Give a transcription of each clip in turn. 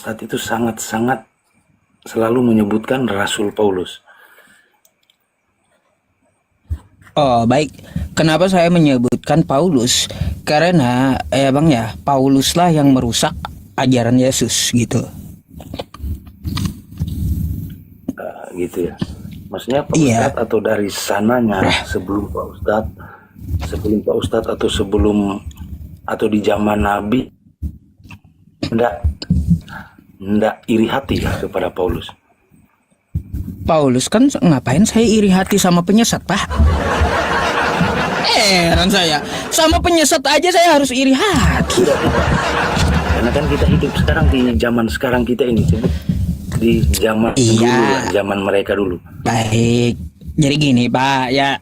Saat itu sangat-sangat selalu menyebutkan Rasul Paulus. Oh, baik. Kenapa saya menyebutkan Paulus? Karena Bang ya, Pauluslah yang merusak ajaran Yesus gitu. Gitu ya. Maksudnya Pak Iya. Ustadz atau dari sananya sebelum Pak Ustadz atau sebelum atau di zaman Nabi ndak iri hati ya kepada Paulus. Paulus kan ngapain saya iri hati sama penyesat, Pak? Heran saya. Sama penyesat aja saya harus iri hati. Karena kan kita hidup sekarang di zaman sekarang kita ini, di zaman dulu lah, zaman mereka dulu. Baik. Jadi gini, Pak, ya.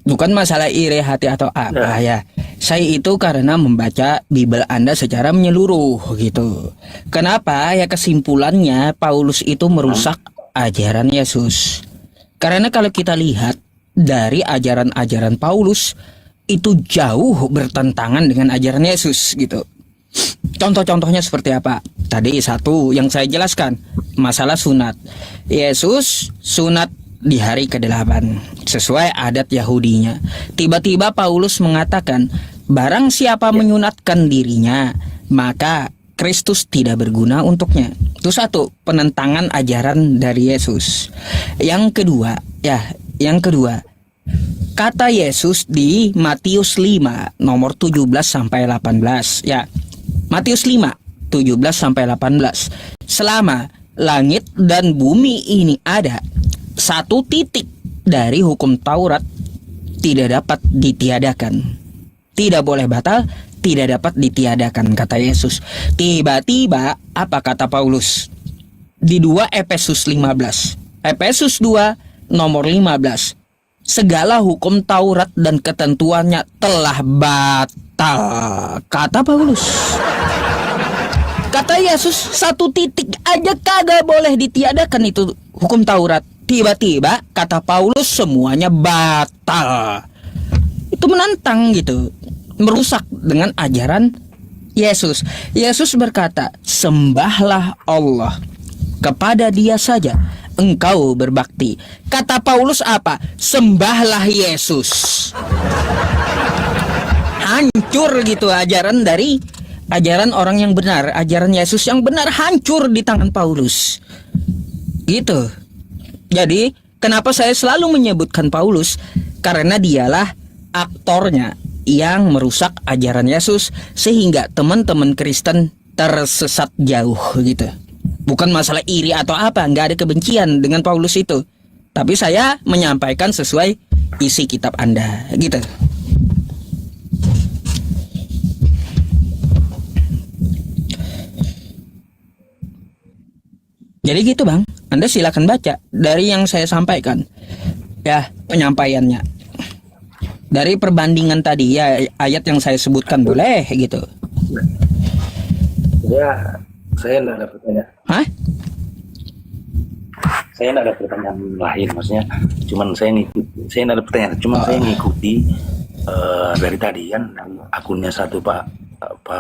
Bukan masalah iri hati atau apa ya. Saya itu karena membaca Bible Anda secara menyeluruh gitu. Kenapa? Ya kesimpulannya Paulus itu merusak ajaran Yesus. Karena kalau kita lihat dari ajaran-ajaran Paulus itu jauh bertentangan dengan ajaran Yesus gitu. Contoh-contohnya seperti apa? Tadi satu yang saya jelaskan, masalah sunat. Yesus sunat di hari ke-8 sesuai adat Yahudinya. Tiba-tiba Paulus mengatakan, barang siapa menyunatkan dirinya, maka Kristus tidak berguna untuknya. Itu satu, penentangan ajaran dari Yesus. Yang kedua, kata Yesus di Matius 5 nomor 17 sampai 18 ya. Matius 5 17 sampai 18. Selama langit dan bumi ini ada, satu titik dari hukum Taurat tidak dapat ditiadakan. Tidak boleh batal, tidak dapat ditiadakan, kata Yesus. Tiba-tiba apa kata Paulus? Di 2 Efesus 15. Efesus 2 nomor 15. Segala hukum Taurat dan ketentuannya telah batal, kata Paulus. Kata Yesus, satu titik aja kagak boleh ditiadakan itu hukum Taurat. Tiba-tiba kata Paulus semuanya batal. Itu menantang gitu, merusak dengan ajaran Yesus. Yesus berkata, sembahlah Allah, kepada Dia saja engkau berbakti. Kata Paulus apa? Sembahlah Yesus. Hancur gitu ajaran dari ajaran orang yang benar, ajaran Yesus yang benar hancur di tangan Paulus. Gitu. Jadi, kenapa saya selalu menyebutkan Paulus? Karena dialah aktornya yang merusak ajaran Yesus sehingga teman-teman Kristen tersesat jauh gitu. Bukan masalah iri atau apa, nggak ada kebencian dengan Paulus itu. Tapi saya menyampaikan sesuai isi kitab Anda, gitu. Jadi gitu Bang, Anda silakan baca dari yang saya sampaikan. Ya, penyampaiannya. Dari perbandingan tadi ya, ayat yang saya sebutkan boleh gitu. Ya, saya nggak ada pertanyaan. Hah? Saya nggak ada pertanyaan lain, maksudnya cuman saya nggak ada pertanyaan, cuman saya ngikuti dari tadi kan akunnya satu Pak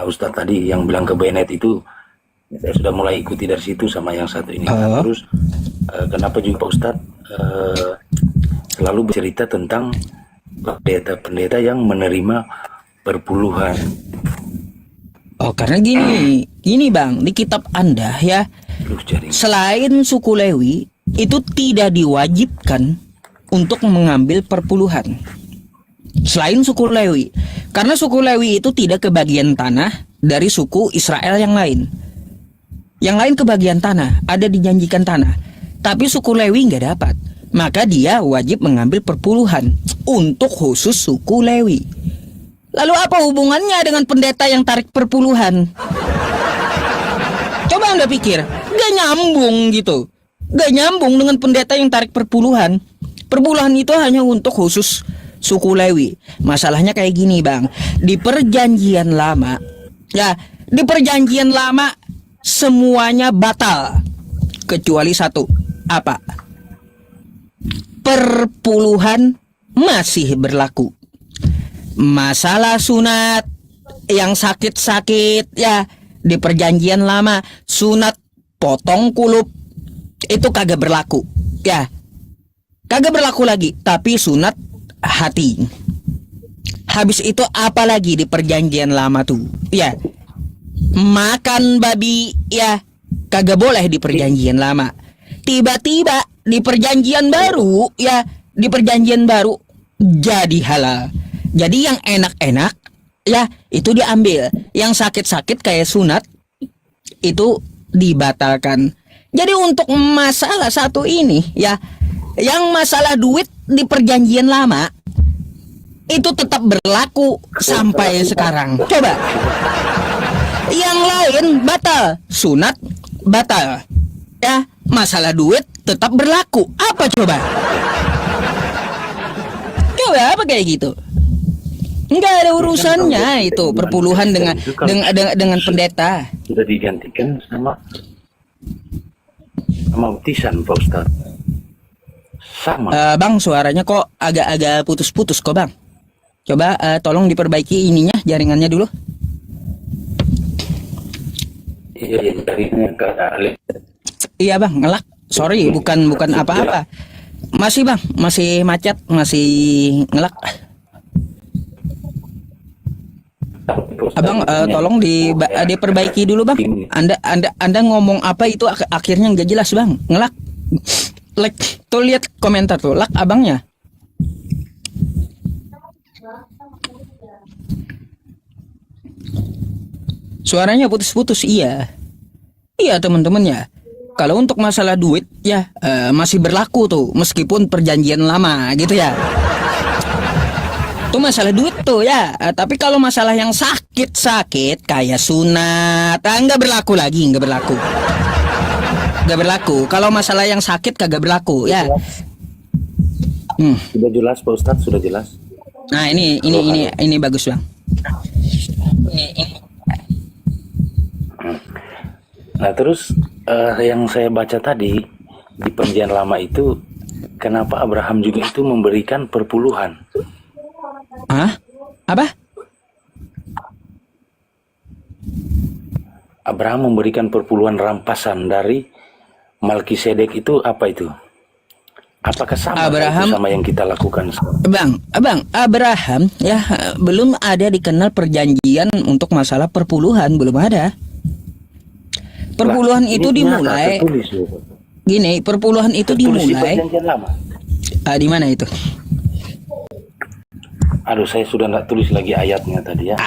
Ustadz tadi yang bilang ke Bennett itu, saya sudah mulai ikuti dari situ sama yang satu ini. Terus kenapa juga Pak Ustadz selalu bercerita tentang pendeta-pendeta yang menerima perpuluhan? Oh, karena gini Bang, di kitab Anda ya, selain suku Lewi itu tidak diwajibkan untuk mengambil perpuluhan. Selain suku Lewi, karena suku Lewi itu tidak kebagian tanah dari suku Israel yang lain. Yang lain kebagian tanah, ada dijanjikan tanah, tapi suku Lewi nggak dapat. Maka dia wajib mengambil perpuluhan untuk khusus suku Lewi. Lalu apa hubungannya dengan pendeta yang tarik perpuluhan? Coba Anda pikir, gak nyambung gitu. Gak nyambung dengan pendeta yang tarik perpuluhan. Perpuluhan itu hanya untuk khusus suku Lewi. Masalahnya kayak gini Bang, di perjanjian lama, ya di perjanjian lama semuanya batal kecuali satu. Apa? Perpuluhan masih berlaku. Masalah sunat, yang sakit-sakit ya di perjanjian lama sunat potong kulup itu kagak berlaku. Ya, kagak berlaku lagi. Tapi sunat hati. Habis itu apalagi di perjanjian lama tuh? Ya, makan babi ya kagak boleh di perjanjian lama. Tiba-tiba di perjanjian baru ya, di perjanjian baru jadi halal. Jadi yang enak-enak ya itu diambil, yang sakit-sakit kayak sunat itu dibatalkan. Jadi untuk masalah satu ini ya, yang masalah duit di perjanjian lama itu tetap berlaku sampai sekarang. Coba yang lain batal, sunat batal ya, masalah duit tetap berlaku. Apa coba? Coba apa kayak gitu? Enggak ada urusannya itu perpuluhan dengan pendeta. Sudah digantikan sama baptisan, Pak Ustaz. Sama. Bang, suaranya kok agak-agak putus-putus kok, Bang. Coba tolong diperbaiki ininya, jaringannya dulu. Iya, jaringannya Iya, Bang, ngelak. Sorry, bukan apa-apa. Masih, Bang, masih macet, masih ngelak. Abang, tolong diperbaiki dulu, Bang. Anda ngomong apa itu akhirnya nggak jelas, Bang. Ngelak. Like, tuh lihat komentar tuh, lak abangnya. Suaranya putus-putus, iya. Iya, teman-teman ya. Kalau untuk masalah duit ya masih berlaku tuh, meskipun perjanjian lama gitu ya. Itu masalah duit tuh ya. Tapi kalau masalah yang sakit-sakit kayak sunat, nggak berlaku lagi, nggak berlaku. Nggak berlaku. Kalau masalah yang sakit kagak berlaku ya. Sudah jelas, Pak Ustadz, sudah jelas. Nah, ini bagus, Bang. Nah, terus yang saya baca tadi di perjanjian lama itu, kenapa Abraham juga itu memberikan perpuluhan? Hah? Apa? Abraham memberikan perpuluhan rampasan dari Melkisedek itu apa itu? Apakah sama sama yang kita lakukan? Bang, Abraham ya belum ada dikenal perjanjian untuk masalah perpuluhan, belum ada. Perpuluhan itu dimulai. Gini, perpuluhan itu dimulai. Di mana itu? Aduh, saya sudah nggak tulis lagi ayatnya tadi ya.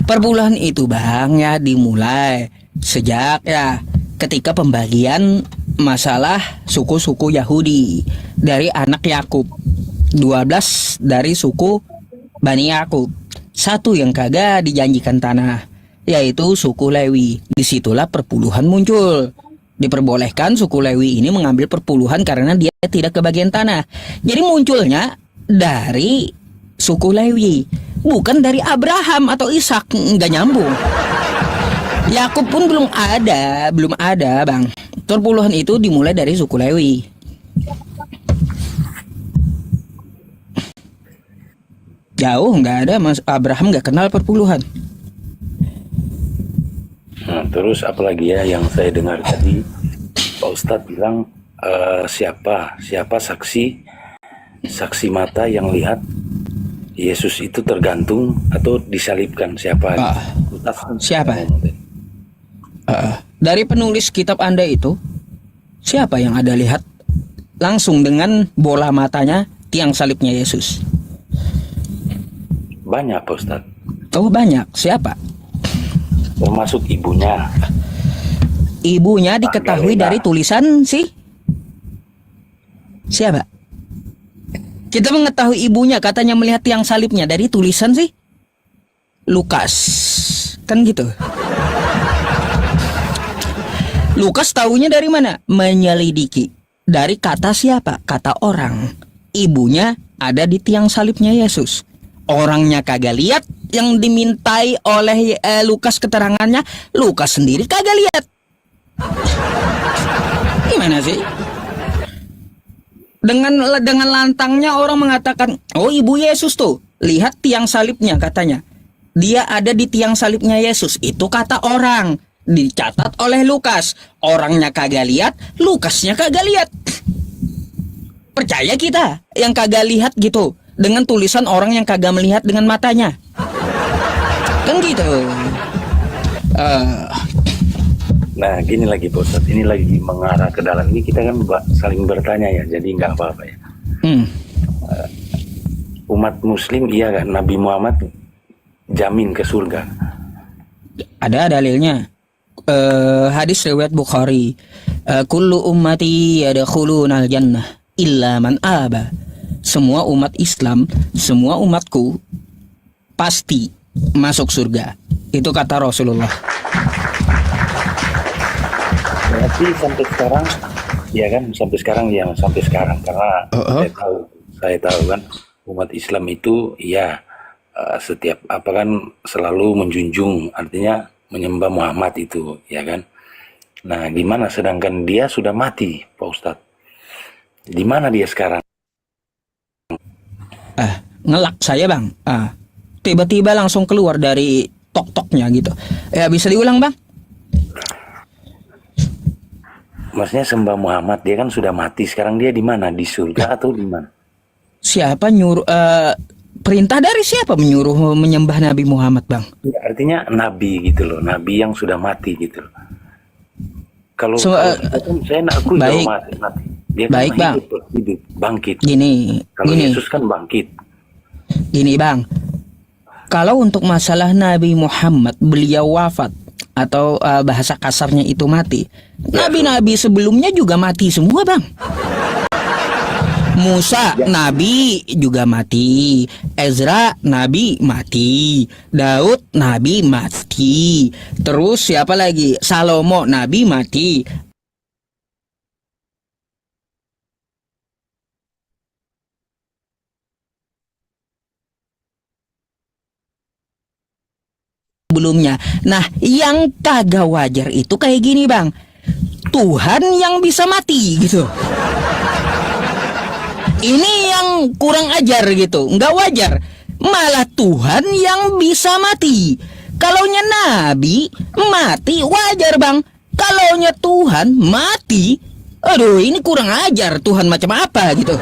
Perpuluhan itu, Bang, ya dimulai sejak ya ketika pembagian masalah suku-suku Yahudi dari anak Yakub. 12 dari suku Bani Yakub. Satu yang kagak dijanjikan tanah, yaitu suku Lewi. Disitulah perpuluhan muncul. Diperbolehkan suku Lewi ini mengambil perpuluhan karena dia tidak kebagian tanah. Jadi munculnya dari suku Lewi, bukan dari Abraham atau Ishak. Nggak nyambung. Yakub pun belum ada, Bang. Perpuluhan itu dimulai dari suku Lewi. Jauh nggak ada, Mas. Abraham nggak kenal perpuluhan. Nah, terus apalagi ya yang saya dengar tadi, Pak Ustadz bilang siapa saksi mata yang lihat Yesus itu tergantung atau disalibkan, siapa? Siapa? Dari penulis kitab Anda itu, siapa yang Anda lihat langsung dengan bola matanya tiang salibnya Yesus? Banyak, Pak Ustadz. Oh, banyak. Siapa? Termasuk ibunya. Ibunya diketahui dari tulisan sih. Siapa? Kita mengetahui ibunya katanya melihat tiang salibnya dari tulisan sih. Lukas. Kan gitu. Lukas tahunya dari mana? Menyelidiki. Dari kata siapa? Kata orang. Ibunya ada di tiang salibnya Yesus. Orangnya kagak lihat, yang dimintai oleh Lukas keterangannya, Lukas sendiri kagak lihat. Gimana sih? Dengan lantangnya orang mengatakan, oh ibu Yesus tuh, lihat tiang salibnya katanya. dia ada di tiang salibnya Yesus. Itu kata orang. Dicatat oleh Lukas. Orangnya kagak lihat, Lukasnya kagak lihat. Percaya kita yang kagak lihat gitu dengan tulisan orang yang kagak melihat dengan matanya. Kan gitu. Nah, gini lagi Pak Ustadz, ini lagi mengarah ke dalam ini, kita kan saling bertanya ya, jadi nggak apa-apa ya. Umat Muslim iya kan, Nabi Muhammad jamin ke surga. Ada dalilnya. Hadis riwayat Bukhari. Kullu ummati yadkhulunal jannah illa man aba. Semua umat Islam, semua umatku pasti masuk surga. Itu kata Rasulullah. Berarti sampai sekarang, ya kan, sampai sekarang karena saya tahu kan umat Islam itu ya setiap apa kan selalu menjunjung, artinya menyembah Muhammad itu, ya kan. Nah, gimana sedangkan dia sudah mati, Pak Ustadz? Di mana dia sekarang? Ngelak saya bang. Tiba-tiba langsung keluar dari tok-toknya gitu. Ya bisa diulang bang? Maksudnya sembah Muhammad, dia kan sudah mati. Sekarang dia di mana? Di surga atau di mana? Siapa nyuruh? Perintah dari siapa menyuruh menyembah Nabi Muhammad bang? Ya, artinya nabi gitu loh, nabi yang sudah mati gitu loh. Kalau saya nak akui baik, mati. Dia baik kan bang. hidup, bangkit. Kalau Gini. Yesus kan bangkit. Gini bang, kalau untuk masalah Nabi Muhammad beliau wafat atau bahasa kasarnya itu mati, nabi-nabi sebelumnya juga mati semua bang. Musa nabi juga mati, Ezra nabi mati, Daud nabi mati, terus siapa lagi? Salomo nabi mati. Sebelumnya. Nah, yang kagak wajar itu kayak gini bang, Tuhan yang bisa mati gitu. Ini yang kurang ajar gitu, nggak wajar. Malah Tuhan yang bisa mati. Kalaunya Nabi mati wajar bang. Kalaunya Tuhan mati, aduh ini kurang ajar. Tuhan macam apa gitu.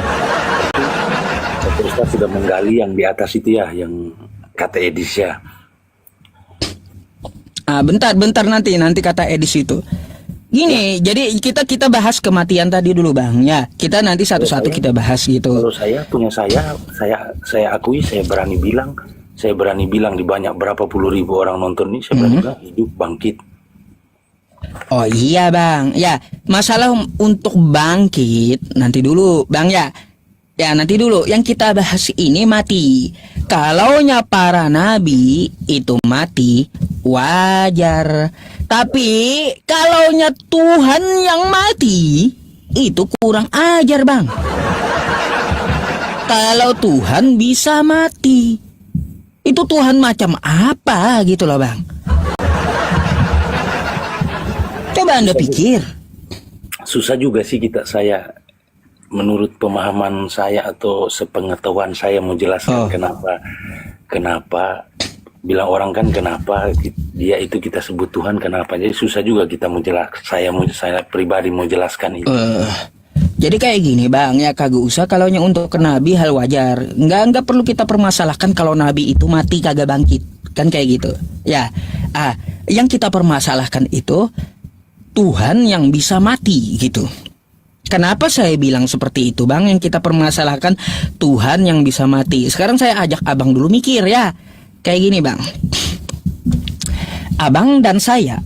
Terus kita sudah menggali yang di atas itu ya, yang kata Edis ya. Bentar nanti kata Edis itu. Gini, jadi kita bahas kematian tadi dulu bang ya. Kita nanti satu-satu kita bahas gitu. Kalau saya akui, saya berani bilang di banyak berapa puluh ribu orang nonton ini, saya berani bilang hidup bangkit. Oh iya bang, ya masalah untuk bangkit nanti dulu bang ya. Ya nanti dulu, yang kita bahas ini mati. Kalaunya para nabi itu mati, wajar. Tapi kalaunya Tuhan yang mati, itu kurang ajar bang. Kalau Tuhan bisa mati, itu Tuhan macam apa gitu loh bang. Coba Anda pikir. Susah juga sih saya menurut pemahaman saya atau sepengetahuan saya mau jelaskan kenapa bilang orang kan kenapa dia itu kita sebut Tuhan, kenapa, jadi susah juga kita mau saya pribadi mau jelaskan itu. Jadi kayak gini bang ya, kagak usah kalaunya untuk ke nabi hal wajar, nggak perlu kita permasalahkan kalau nabi itu mati kagak bangkit kan kayak gitu ya. Yang kita permasalahkan itu Tuhan yang bisa mati gitu. Kenapa saya bilang seperti itu bang? Yang kita permasalahkan Tuhan yang bisa mati. Sekarang saya ajak abang dulu mikir ya. Kayak gini bang, abang dan saya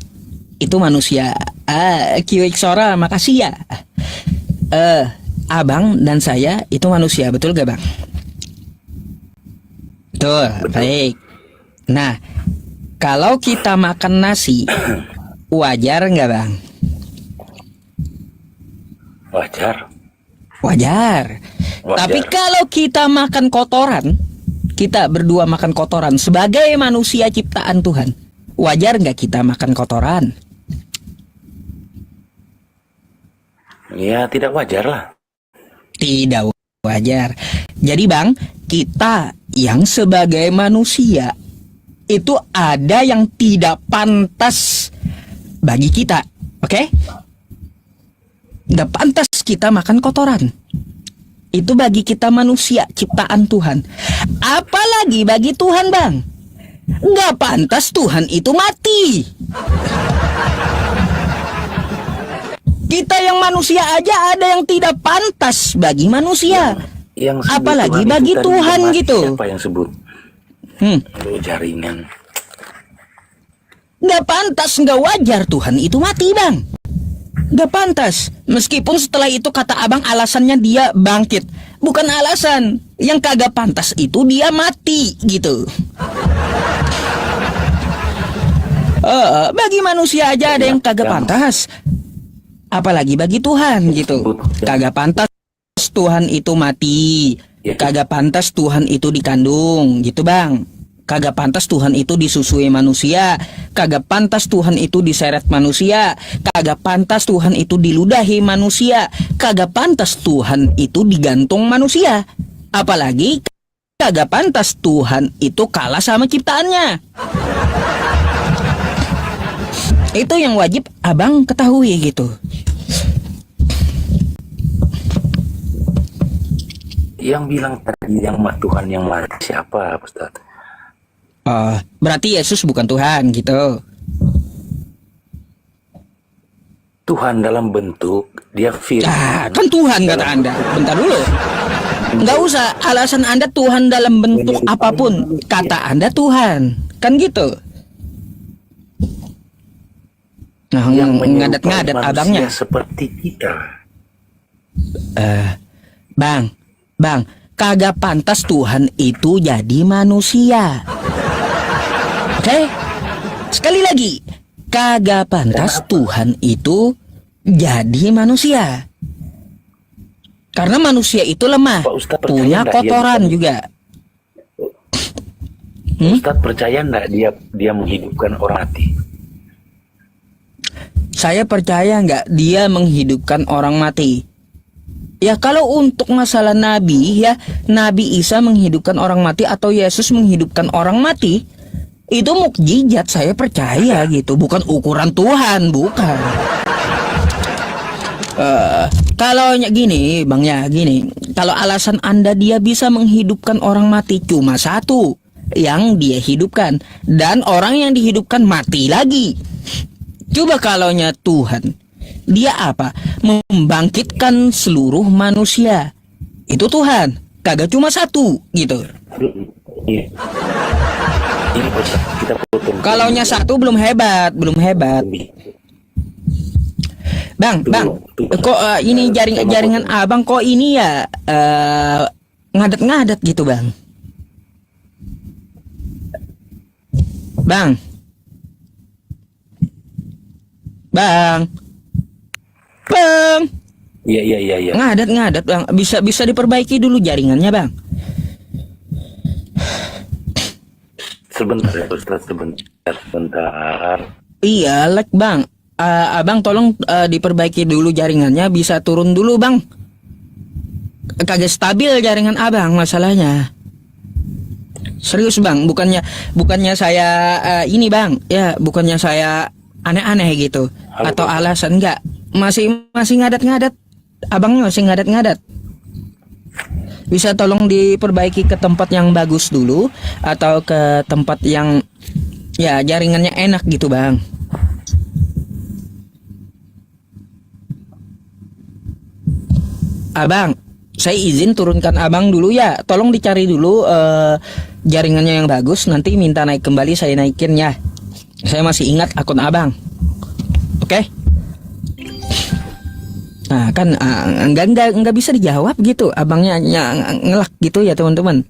itu manusia. Kiwik Sora, makasih ya. Abang dan saya itu manusia, betul gak bang? Betul, baik. Nah, kalau kita makan nasi, wajar nggak bang? Wajar. Tapi kalau kita makan kotoran, kita berdua makan kotoran sebagai manusia ciptaan Tuhan, wajar nggak kita makan kotoran? Ya tidak wajar lah. Tidak wajar. Jadi bang, kita yang sebagai manusia itu ada yang tidak pantas bagi kita. Oke? Nggak pantas kita makan kotoran. Itu bagi kita manusia, ciptaan Tuhan. Apalagi bagi Tuhan, Bang. Nggak pantas Tuhan itu mati. Kita yang manusia aja ada yang tidak pantas bagi manusia. Yang sebut Apalagi Tuhan bagi itu tadi Tuhan mati, gitu. Siapa yang sebut? Lu jaringan. Nggak pantas, nggak wajar Tuhan itu mati, Bang. Nggak pantas. Meskipun setelah itu kata abang alasannya dia bangkit. Bukan alasan. Yang kagak pantas itu dia mati gitu. Bagi manusia aja ada yang kagak pantas. Apalagi bagi Tuhan gitu. Kagak pantas Tuhan itu mati. Kagak pantas Tuhan itu dikandung gitu, Bang. Kagak pantas Tuhan itu disusui manusia. Kagak pantas Tuhan itu diseret manusia. Kagak pantas Tuhan itu diludahi manusia. Kagak pantas Tuhan itu digantung manusia. Apalagi kagak pantas Tuhan itu kalah sama ciptaannya. Itu yang wajib abang ketahui gitu. Yang bilang tadi yang Tuhan yang mati siapa, Ustaz? Berarti Yesus bukan Tuhan gitu. Tuhan dalam bentuk dia firman. Kan Tuhan kata Anda. Bentar dulu. Nggak usah alasan Anda Tuhan dalam bentuk apapun. Kata Anda Tuhan. Kan gitu. Nah, Yang ngadat-ngadat menyerupai abangnya. manusia seperti kita. Bang, kagak pantas Tuhan itu jadi manusia. Oke? Sekali lagi, kagak pantas Tuhan itu jadi manusia. Karena manusia itu lemah, Pak Ustadz percaya punya nggak kotoran dia- juga. Ustaz percaya nggak dia menghidupkan orang mati? Saya percaya nggak dia menghidupkan orang mati. Ya kalau untuk masalah Nabi ya, Nabi Isa menghidupkan orang mati atau Yesus menghidupkan orang mati, itu mukjizat, saya percaya gitu. Bukan ukuran Tuhan, bukan. Kalau gini Bang ya, gini. Kalau alasan Anda dia bisa menghidupkan orang mati cuma satu yang dia hidupkan, dan orang yang dihidupkan mati lagi. Coba kalaunya Tuhan, dia apa? Membangkitkan seluruh manusia. Itu Tuhan, kagak cuma satu gitu. Iya. Ini Ustaz, kita potong. Kalaunya satu belum hebat. Bang, kok ini jaringan abang kok ini ya ngadat-ngadat gitu, Bang. Bang. Iya. Ngadat, Bang. Bisa diperbaiki dulu jaringannya, Bang. Sebentar ya Ustaz, sebentar. Iya, Bang. Abang tolong diperbaiki dulu jaringannya, bisa turun dulu, Bang. Kagak stabil jaringan abang masalahnya. Serius, Bang, bukannya saya ini, Bang. Ya, bukannya saya aneh-aneh gitu. Halo, atau Bang. alasan enggak. Masih ngadat-ngadat. Abangnya masih ngadat-ngadat. Bisa tolong diperbaiki ke tempat yang bagus dulu atau ke tempat yang ya jaringannya enak gitu, Bang. Abang, saya izin turunkan abang dulu ya. Tolong dicari dulu jaringannya yang bagus. Nanti minta naik kembali, saya naikin ya. Saya masih ingat akun abang. Oke? Nah kan enggak bisa dijawab gitu. Abangnya ngelak gitu ya teman-teman.